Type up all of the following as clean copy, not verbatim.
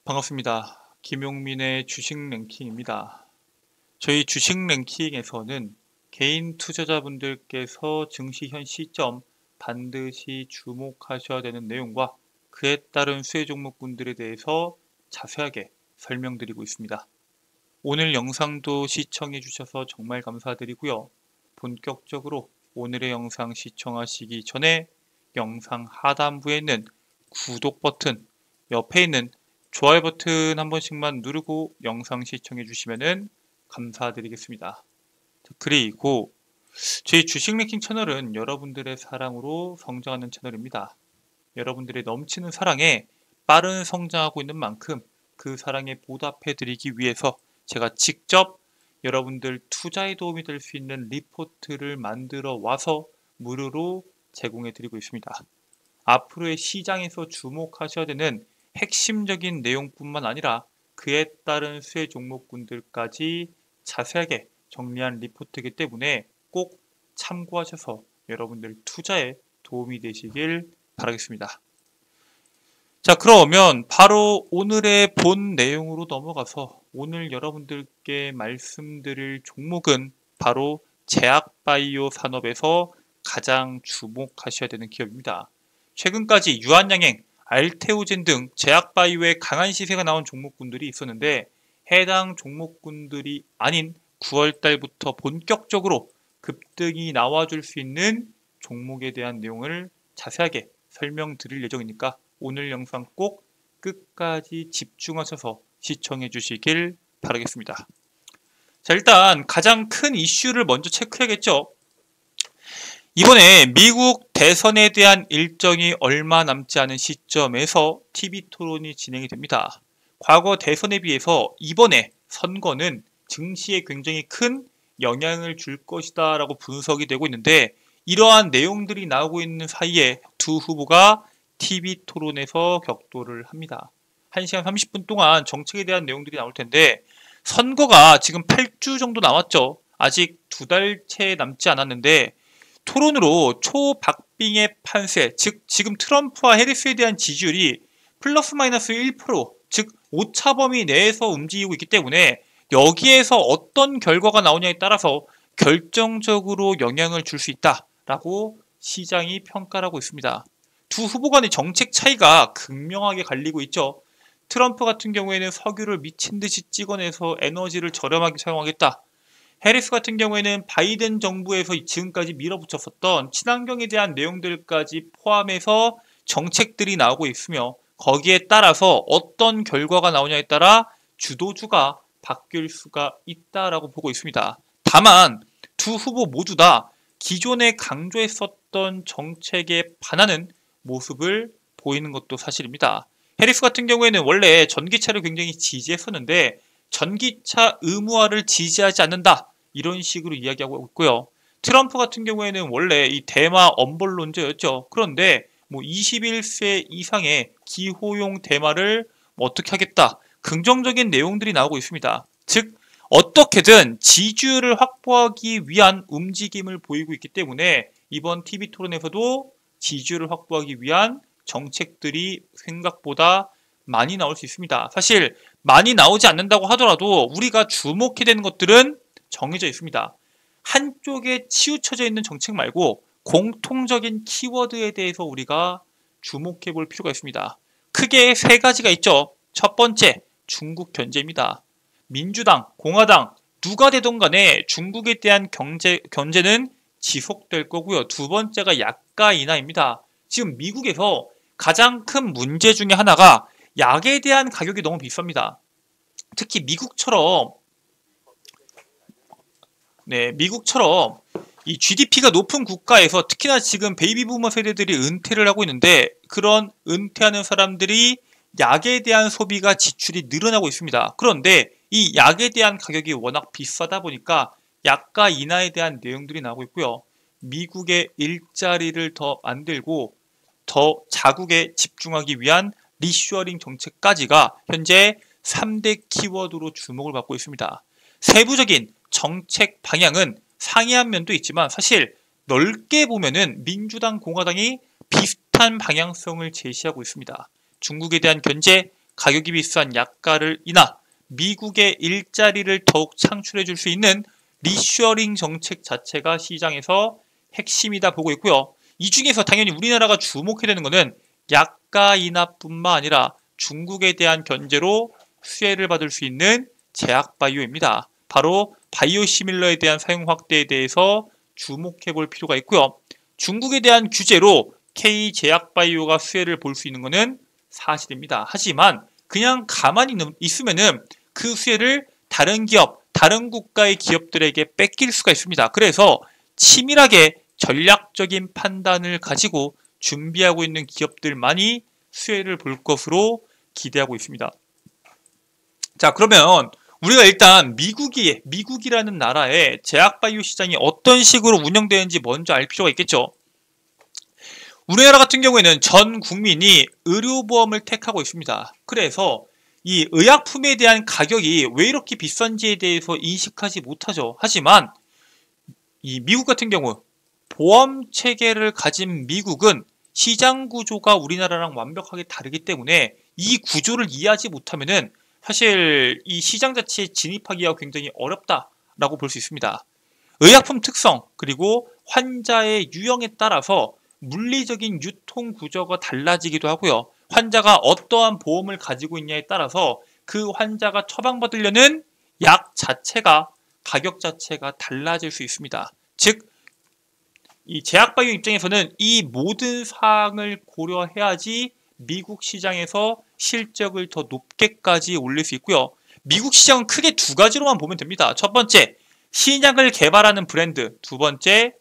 반갑습니다. 김용민의 주식 랭킹입니다. 저희 주식 랭킹에서는 개인 투자자분들께서 증시 현 시점 반드시 주목하셔야 되는 내용과 그에 따른 수혜 종목군들에 대해서 자세하게 설명드리고 있습니다. 오늘 영상도 시청해 주셔서 정말 감사드리고요. 본격적으로 오늘의 영상 시청하시기 전에 영상 하단부에 있는 구독 버튼, 옆에 있는 좋아요 버튼 한 번씩만 누르고 영상 시청해 주시면 감사드리겠습니다. 그리고 저희 주식 랭킹 채널은 여러분들의 사랑으로 성장하는 채널입니다. 여러분들의 넘치는 사랑에 빠른 성장하고 있는 만큼 그 사랑에 보답해 드리기 위해서 제가 직접 여러분들 투자에 도움이 될 수 있는 리포트를 만들어 와서 무료로 제공해 드리고 있습니다. 앞으로의 시장에서 주목하셔야 되는 핵심적인 내용뿐만 아니라 그에 따른 수혜 종목군들까지 자세하게 정리한 리포트이기 때문에 꼭 참고하셔서 여러분들 투자에 도움이 되시길 바라겠습니다. 자, 그러면 바로 오늘의 본 내용으로 넘어가서 오늘 여러분들께 말씀드릴 종목은 바로 제약바이오 산업에서 가장 주목하셔야 되는 기업입니다. 최근까지 유한양행, 알테오젠 등 제약바이오의 강한 시세가 나온 종목군들이 있었는데 해당 종목군들이 아닌 9월달부터 본격적으로 급등이 나와줄 수 있는 종목에 대한 내용을 자세하게 설명드릴 예정이니까 오늘 영상 꼭 끝까지 집중하셔서 시청해 주시길 바라겠습니다. 자, 일단 가장 큰 이슈를 먼저 체크해야겠죠. 이번에 미국 대선에 대한 일정이 얼마 남지 않은 시점에서 TV 토론이 진행이 됩니다. 과거 대선에 비해서 이번에 선거는 증시에 굉장히 큰 영향을 줄 것이다 라고 분석이 되고 있는데 이러한 내용들이 나오고 있는 사이에 두 후보가 TV토론에서 격돌을 합니다. 1시간 30분 동안 정책에 대한 내용들이 나올 텐데 선거가 지금 8주 정도 남았죠. 아직 2달째 남지 않았는데 토론으로 초박빙의 판세, 즉 지금 트럼프와 해리스에 대한 지지율이 플러스 마이너스 1%, 즉 오차 범위 내에서 움직이고 있기 때문에 여기에서 어떤 결과가 나오냐에 따라서 결정적으로 영향을 줄 수 있다라고 시장이 평가를 하고 있습니다. 두 후보 간의 정책 차이가 극명하게 갈리고 있죠. 트럼프 같은 경우에는 석유를 미친 듯이 찍어내서 에너지를 저렴하게 사용하겠다. 해리스 같은 경우에는 바이든 정부에서 지금까지 밀어붙였었던 친환경에 대한 내용들까지 포함해서 정책들이 나오고 있으며 거기에 따라서 어떤 결과가 나오냐에 따라 주도주가 바뀔 수가 있다라고 보고 있습니다. 다만 두 후보 모두 다 기존에 강조했었던 정책에 반하는 모습을 보이는 것도 사실입니다. 해리스 같은 경우에는 원래 전기차를 굉장히 지지했었는데 전기차 의무화를 지지하지 않는다 이런 식으로 이야기하고 있고요. 트럼프 같은 경우에는 원래 이 대마 엄벌론자였죠. 그런데 뭐 21세 이상의 기호용 대마를 어떻게 하겠다 긍정적인 내용들이 나오고 있습니다. 즉 어떻게든 지지율을 확보하기 위한 움직임을 보이고 있기 때문에 이번 TV토론에서도 지지율을 확보하기 위한 정책들이 생각보다 많이 나올 수 있습니다. 사실 많이 나오지 않는다고 하더라도 우리가 주목해야 되는 것들은 정해져 있습니다. 한쪽에 치우쳐져 있는 정책 말고 공통적인 키워드에 대해서 우리가 주목해 볼 필요가 있습니다. 크게 세 가지가 있죠. 첫 번째, 중국 견제입니다. 민주당, 공화당 누가 되든 간에 중국에 대한 견제는 지속될 거고요. 두 번째가 약가 인하입니다. 지금 미국에서 가장 큰 문제 중에 하나가 약에 대한 가격이 너무 비쌉니다. 특히 미국처럼 이 GDP가 높은 국가에서 특히나 지금 베이비부머 세대들이 은퇴를 하고 있는데 그런 은퇴하는 사람들이 약에 대한 소비가 지출이 늘어나고 있습니다. 그런데 이 약에 대한 가격이 워낙 비싸다 보니까 약가 인하에 대한 내용들이 나오고 있고요. 미국의 일자리를 더 만들고 더 자국에 집중하기 위한 리쇼어링 정책까지가 현재 3대 키워드로 주목을 받고 있습니다. 세부적인 정책 방향은 상이한 면도 있지만 사실 넓게 보면은 민주당, 공화당이 비슷한 방향성을 제시하고 있습니다. 중국에 대한 견제, 가격이 비싼 약가를 인하 미국의 일자리를 더욱 창출해 줄 수 있는 리셔링 정책 자체가 시장에서 핵심이다 보고 있고요. 이 중에서 당연히 우리나라가 주목해야 되는 것은 약가 인하뿐만 아니라 중국에 대한 견제로 수혜를 받을 수 있는 제약바이오입니다. 바로 바이오시밀러에 대한 사용 확대에 대해서 주목해 볼 필요가 있고요. 중국에 대한 규제로 K제약바이오가 수혜를 볼 수 있는 것은 사실입니다. 하지만 그냥 가만히 있으면은 그 수혜를 다른 기업, 다른 국가의 기업들에게 뺏길 수가 있습니다. 그래서 치밀하게 전략적인 판단을 가지고 준비하고 있는 기업들만이 수혜를 볼 것으로 기대하고 있습니다. 자, 그러면 우리가 일단 미국이라는 나라의 제약바이오 시장이 어떤 식으로 운영되는지 먼저 알 필요가 있겠죠. 우리나라 같은 경우에는 전 국민이 의료보험을 택하고 있습니다. 그래서 이 의약품에 대한 가격이 왜 이렇게 비싼지에 대해서 인식하지 못하죠. 하지만 이 미국 같은 경우 보험 체계를 가진 미국은 시장 구조가 우리나라랑 완벽하게 다르기 때문에 이 구조를 이해하지 못하면은 사실 이 시장 자체에 진입하기가 굉장히 어렵다라고 볼 수 있습니다. 의약품 특성 그리고 환자의 유형에 따라서 물리적인 유통 구조가 달라지기도 하고요. 환자가 어떠한 보험을 가지고 있냐에 따라서 그 환자가 처방받으려는 약 자체가 가격 자체가 달라질 수 있습니다. 즉, 이 제약바이오 입장에서는 이 모든 사항을 고려해야지 미국 시장에서 실적을 더 높게까지 올릴 수 있고요. 미국 시장은 크게 두 가지로만 보면 됩니다. 첫 번째, 신약을 개발하는 브랜드. 두 번째,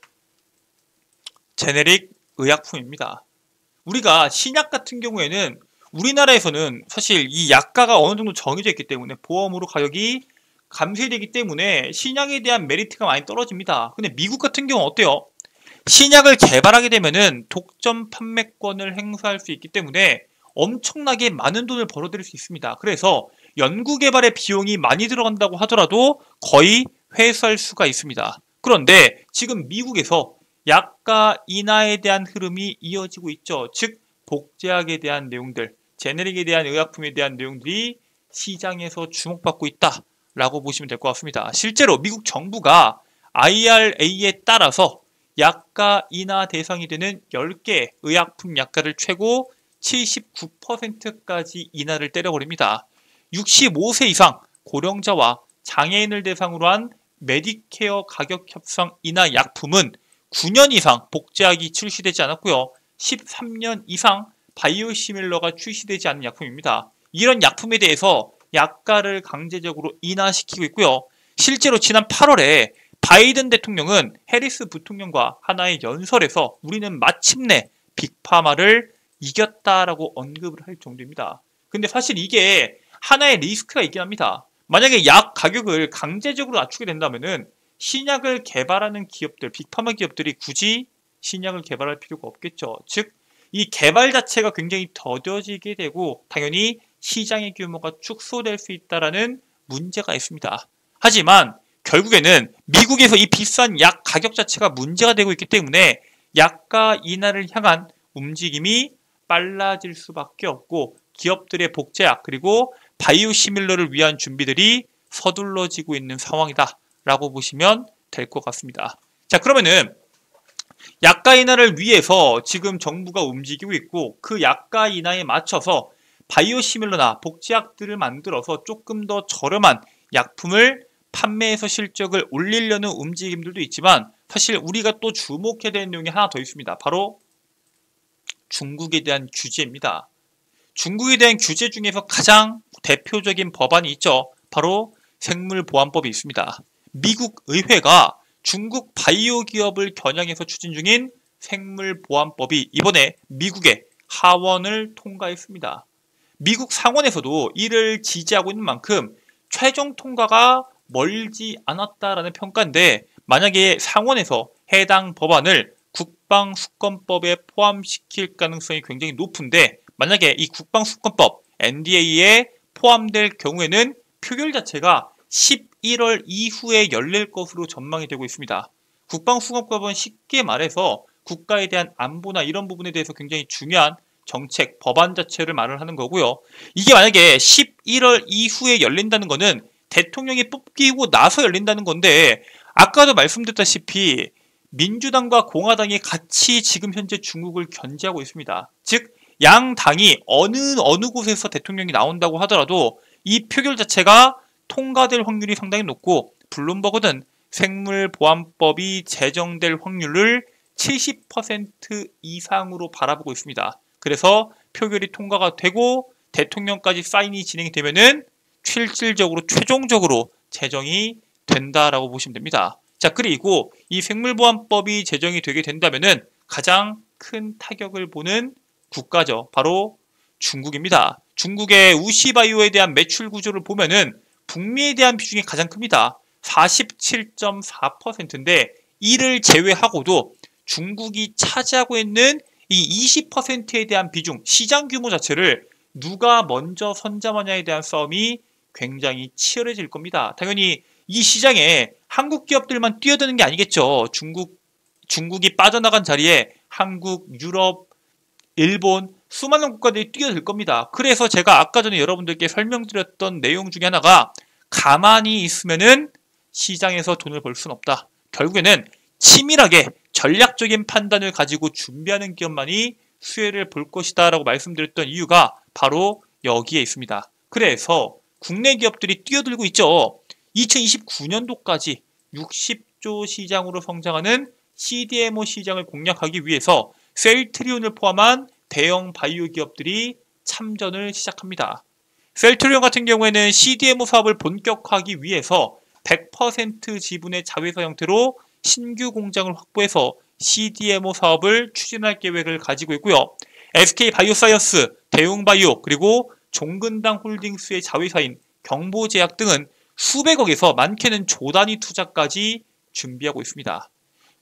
제네릭 의약품입니다. 우리가 신약 같은 경우에는 우리나라에서는 사실 이 약가가 어느 정도 정해져 있기 때문에 보험으로 가격이 감쇄되기 때문에 신약에 대한 메리트가 많이 떨어집니다. 근데 미국 같은 경우는 어때요? 신약을 개발하게 되면은 독점 판매권을 행사할 수 있기 때문에 엄청나게 많은 돈을 벌어들일 수 있습니다. 그래서 연구개발의 비용이 많이 들어간다고 하더라도 거의 회수할 수가 있습니다. 그런데 지금 미국에서 약가 인하에 대한 흐름이 이어지고 있죠. 즉, 복제약에 대한 내용들, 제네릭에 대한 의약품에 대한 내용들이 시장에서 주목받고 있다라고 보시면 될 것 같습니다. 실제로 미국 정부가 IRA에 따라서 약가 인하 대상이 되는 10개 의약품 약가를 최고 79%까지 인하를 때려버립니다. 65세 이상 고령자와 장애인을 대상으로 한 메디케어 가격 협상 인하 약품은 9년 이상 복제약이 출시되지 않았고요. 13년 이상 바이오시밀러가 출시되지 않은 약품입니다. 이런 약품에 대해서 약가를 강제적으로 인하시키고 있고요. 실제로 지난 8월에 바이든 대통령은 해리스 부통령과 하나의 연설에서 우리는 마침내 빅파마를 이겼다라고 언급을 할 정도입니다. 근데 사실 이게 하나의 리스크가 있긴 합니다. 만약에 약 가격을 강제적으로 낮추게 된다면은 신약을 개발하는 기업들, 빅파마 기업들이 굳이 신약을 개발할 필요가 없겠죠. 즉, 이 개발 자체가 굉장히 더뎌지게 되고 당연히 시장의 규모가 축소될 수 있다는 문제가 있습니다. 하지만 결국에는 미국에서 이 비싼 약 가격 자체가 문제가 되고 있기 때문에 약가 인하를 향한 움직임이 빨라질 수밖에 없고 기업들의 복제약 그리고 바이오시밀러를 위한 준비들이 서둘러지고 있는 상황이다 라고 보시면 될 것 같습니다. 자, 그러면은 약가 인하를 위해서 지금 정부가 움직이고 있고 그 약가 인하에 맞춰서 바이오시밀러나 복제약들을 만들어서 조금 더 저렴한 약품을 판매해서 실적을 올리려는 움직임들도 있지만 사실 우리가 또 주목해야 되는 내용이 하나 더 있습니다. 바로 중국에 대한 규제입니다. 중국에 대한 규제 중에서 가장 대표적인 법안이 있죠. 바로 생물보안법이 있습니다. 미국 의회가 중국 바이오 기업을 겨냥해서 추진 중인 생물보안법이 이번에 미국의 하원을 통과했습니다. 미국 상원에서도 이를 지지하고 있는 만큼 최종 통과가 멀지 않았다라는 평가인데 만약에 상원에서 해당 법안을 국방수권법에 포함시킬 가능성이 굉장히 높은데 만약에 이 국방수권법 NDA에 포함될 경우에는 표결 자체가 11월 이후에 열릴 것으로 전망이 되고 있습니다. 국방수권법은 쉽게 말해서 국가에 대한 안보나 이런 부분에 대해서 굉장히 중요한 정책, 법안 자체를 말을 하는 거고요. 이게 만약에 11월 이후에 열린다는 거는 대통령이 뽑히고 나서 열린다는 건데 아까도 말씀드렸다시피 민주당과 공화당이 같이 지금 현재 중국을 견제하고 있습니다. 즉 양 당이 어느 곳에서 대통령이 나온다고 하더라도 이 표결 자체가 통과될 확률이 상당히 높고 블룸버그는 생물보안법이 제정될 확률을 70% 이상으로 바라보고 있습니다. 그래서 표결이 통과가 되고 대통령까지 사인이 진행이 되면은 실질적으로 최종적으로 제정이 된다라고 보시면 됩니다. 자, 그리고 이 생물보안법이 제정이 되게 된다면은 가장 큰 타격을 보는 국가죠. 바로 중국입니다. 중국의 우시바이오에 대한 매출 구조를 보면은 북미에 대한 비중이 가장 큽니다. 47.4%인데 이를 제외하고도 중국이 차지하고 있는 이 20%에 대한 비중, 시장 규모 자체를 누가 먼저 선점하냐에 대한 싸움이 굉장히 치열해질 겁니다. 당연히 이 시장에 한국 기업들만 뛰어드는 게 아니겠죠. 중국이 빠져나간 자리에 한국, 유럽, 일본, 수많은 국가들이 뛰어들 겁니다. 그래서 제가 아까 전에 여러분들께 설명드렸던 내용 중에 하나가 가만히 있으면은 시장에서 돈을 벌 수는 없다. 결국에는 치밀하게 전략적인 판단을 가지고 준비하는 기업만이 수혜를 볼 것이다 라고 말씀드렸던 이유가 바로 여기에 있습니다. 그래서 국내 기업들이 뛰어들고 있죠. 2029년도까지 60조 시장으로 성장하는 CDMO 시장을 공략하기 위해서 셀트리온을 포함한 대형 바이오 기업들이 참전을 시작합니다. 셀트리온 같은 경우에는 CDMO 사업을 본격화하기 위해서 100% 지분의 자회사 형태로 신규 공장을 확보해서 CDMO 사업을 추진할 계획을 가지고 있고요. SK바이오사이언스, 대웅바이오, 그리고 종근당 홀딩스의 자회사인 경보제약 등은 수백억에서 많게는 조 단위 투자까지 준비하고 있습니다.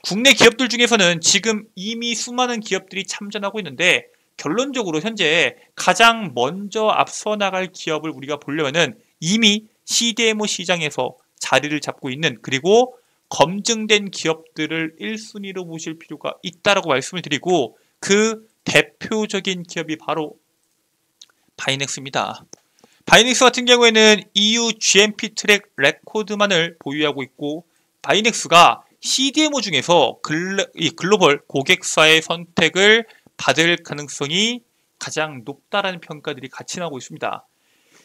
국내 기업들 중에서는 지금 이미 수많은 기업들이 참전하고 있는데 결론적으로 현재 가장 먼저 앞서 나갈 기업을 우리가 보려면은 이미 CDMO 시장에서 자리를 잡고 있는 그리고 검증된 기업들을 1순위로 보실 필요가 있다라고 말씀을 드리고 그 대표적인 기업이 바로 바이넥스입니다. 바이넥스 같은 경우에는 EU GMP 트랙 레코드만을 보유하고 있고 바이넥스가 CDMO 중에서 글로벌 고객사의 선택을 받을 가능성이 가장 높다라는 평가들이 같이 나오고 있습니다.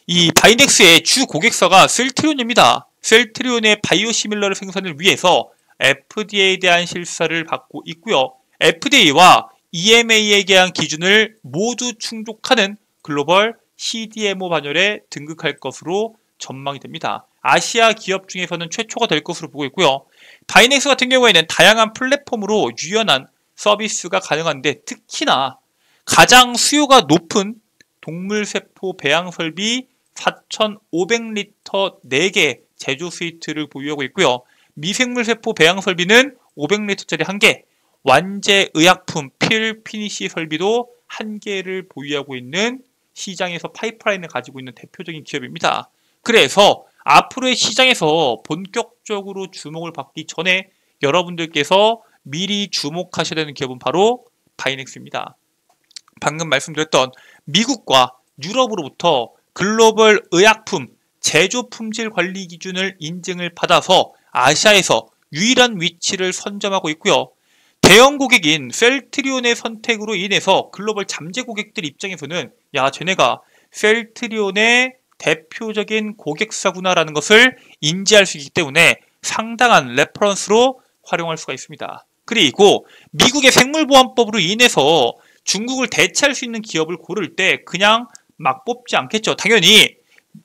이 바이넥스의 주 고객사가 셀트리온입니다. 셀트리온의 바이오시밀러를 생산을 위해서 FDA에 대한 실사를 받고 있고요. FDA와 EMA에 대한 기준을 모두 충족하는 글로벌 CDMO 반열에 등극할 것으로 전망이 됩니다. 아시아 기업 중에서는 최초가 될 것으로 보고 있고요. 바이넥스 같은 경우에는 다양한 플랫폼으로 유연한 서비스가 가능한데 특히나 가장 수요가 높은 동물세포 배양 설비 4,500리터 4개 제조 스위트를 보유하고 있고요. 미생물세포 배양 설비는 500리터짜리 1개, 완제 의약품 필 피니시 설비도 1개를 보유하고 있는 시장에서 파이프라인을 가지고 있는 대표적인 기업입니다. 그래서 앞으로의 시장에서 본격적으로 주목을 받기 전에 여러분들께서 미리 주목하셔야 되는 기업은 바로 바이넥스입니다. 방금 말씀드렸던 미국과 유럽으로부터 글로벌 의약품 제조 품질 관리 기준을 인증을 받아서 아시아에서 유일한 위치를 선점하고 있고요. 대형 고객인 셀트리온의 선택으로 인해서 글로벌 잠재 고객들 입장에서는 야, 쟤네가 셀트리온의 대표적인 고객사구나라는 것을 인지할 수 있기 때문에 상당한 레퍼런스로 활용할 수가 있습니다. 그리고 미국의 생물보안법으로 인해서 중국을 대체할 수 있는 기업을 고를 때 그냥 막 뽑지 않겠죠. 당연히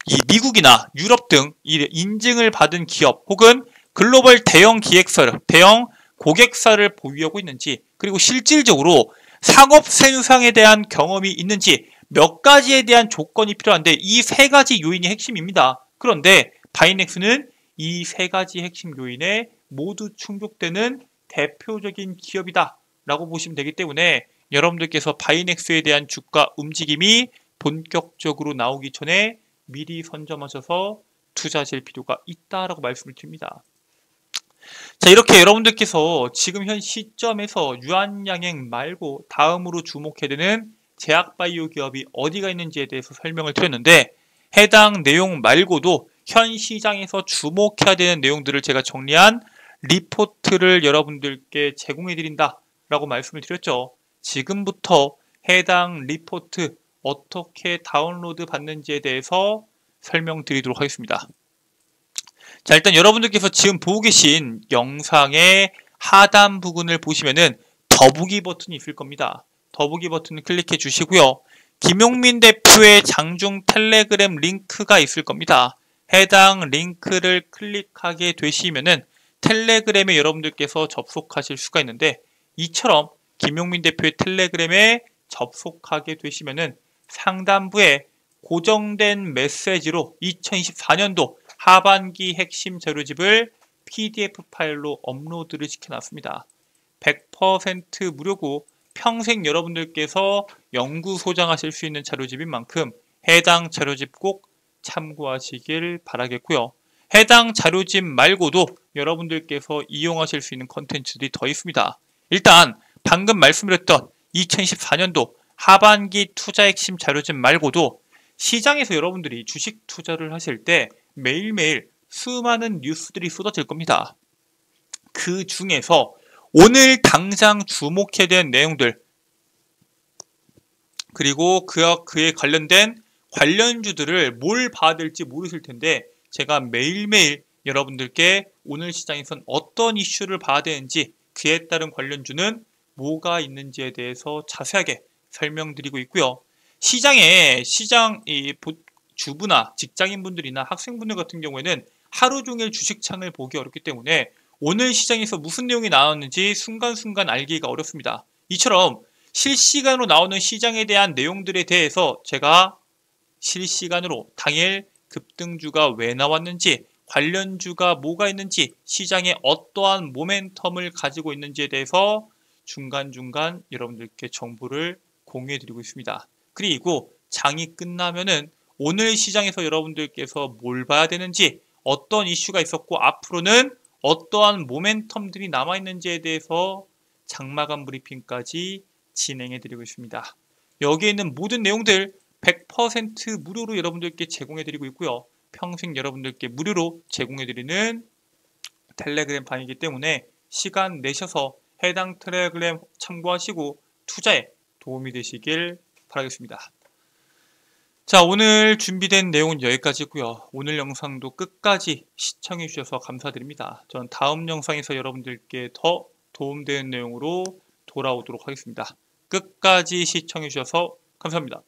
이 미국이나 유럽 등 인증을 받은 기업 혹은 글로벌 대형 기획사를, 대형 고객사를 보유하고 있는지 그리고 실질적으로 상업 생산에 대한 경험이 있는지 몇 가지에 대한 조건이 필요한데 이 세 가지 요인이 핵심입니다. 그런데 바이넥스는 이 세 가지 핵심 요인에 모두 충족되는 대표적인 기업이다 라고 보시면 되기 때문에 여러분들께서 바이넥스에 대한 주가 움직임이 본격적으로 나오기 전에 미리 선점하셔서 투자하실 필요가 있다라고 말씀을 드립니다. 자, 이렇게 여러분들께서 지금 현 시점에서 유한양행 말고 다음으로 주목해야 되는 제약바이오 기업이 어디가 있는지에 대해서 설명을 드렸는데 해당 내용 말고도 현 시장에서 주목해야 되는 내용들을 제가 정리한 리포트를 여러분들께 제공해 드린다 라고 말씀을 드렸죠. 지금부터 해당 리포트 어떻게 다운로드 받는지에 대해서 설명드리도록 하겠습니다. 자, 일단 여러분들께서 지금 보고 계신 영상의 하단 부분을 보시면은 더보기 버튼이 있을 겁니다. 더보기 버튼을 클릭해 주시고요. 김용민 대표의 장중 텔레그램 링크가 있을 겁니다. 해당 링크를 클릭하게 되시면은 텔레그램에 여러분들께서 접속하실 수가 있는데 이처럼 김용민 대표의 텔레그램에 접속하게 되시면은 상단부에 고정된 메시지로 2024년도 하반기 핵심 자료집을 PDF 파일로 업로드를 시켜놨습니다. 100% 무료고 평생 여러분들께서 연구 소장하실 수 있는 자료집인 만큼 해당 자료집 꼭 참고하시길 바라겠고요. 해당 자료집 말고도 여러분들께서 이용하실 수 있는 컨텐츠들이 더 있습니다. 일단 방금 말씀드렸던 2024년도 하반기 투자 핵심 자료집 말고도 시장에서 여러분들이 주식 투자를 하실 때 매일매일 수많은 뉴스들이 쏟아질 겁니다. 그 중에서 오늘 당장 주목해야 되는 내용들 그리고 그에 관련된 관련주들을 뭘 봐야 될지 모르실 텐데 제가 매일매일 여러분들께 오늘 시장에선 어떤 이슈를 봐야 되는지 그에 따른 관련주는 뭐가 있는지에 대해서 자세하게 설명드리고 있고요. 주부나 직장인분들이나 학생분들 같은 경우에는 하루 종일 주식창을 보기 어렵기 때문에 오늘 시장에서 무슨 내용이 나왔는지 순간순간 알기가 어렵습니다. 이처럼 실시간으로 나오는 시장에 대한 내용들에 대해서 제가 실시간으로 당일 급등주가 왜 나왔는지 관련주가 뭐가 있는지 시장에 어떠한 모멘텀을 가지고 있는지에 대해서 중간중간 여러분들께 정보를 공유해 드리고 있습니다. 그리고 장이 끝나면은 오늘 시장에서 여러분들께서 뭘 봐야 되는지 어떤 이슈가 있었고 앞으로는 어떠한 모멘텀들이 남아있는지에 대해서 장마감 브리핑까지 진행해 드리고 있습니다. 여기에 있는 모든 내용들 100% 무료로 여러분들께 제공해 드리고 있고요. 평생 여러분들께 무료로 제공해 드리는 텔레그램 방이기 때문에 시간 내셔서 해당 텔레그램 참고하시고 투자에 도움이 되시길 바라겠습니다. 자, 오늘 준비된 내용은 여기까지고요. 오늘 영상도 끝까지 시청해 주셔서 감사드립니다. 전 다음 영상에서 여러분들께 더 도움되는 내용으로 돌아오도록 하겠습니다. 끝까지 시청해 주셔서 감사합니다.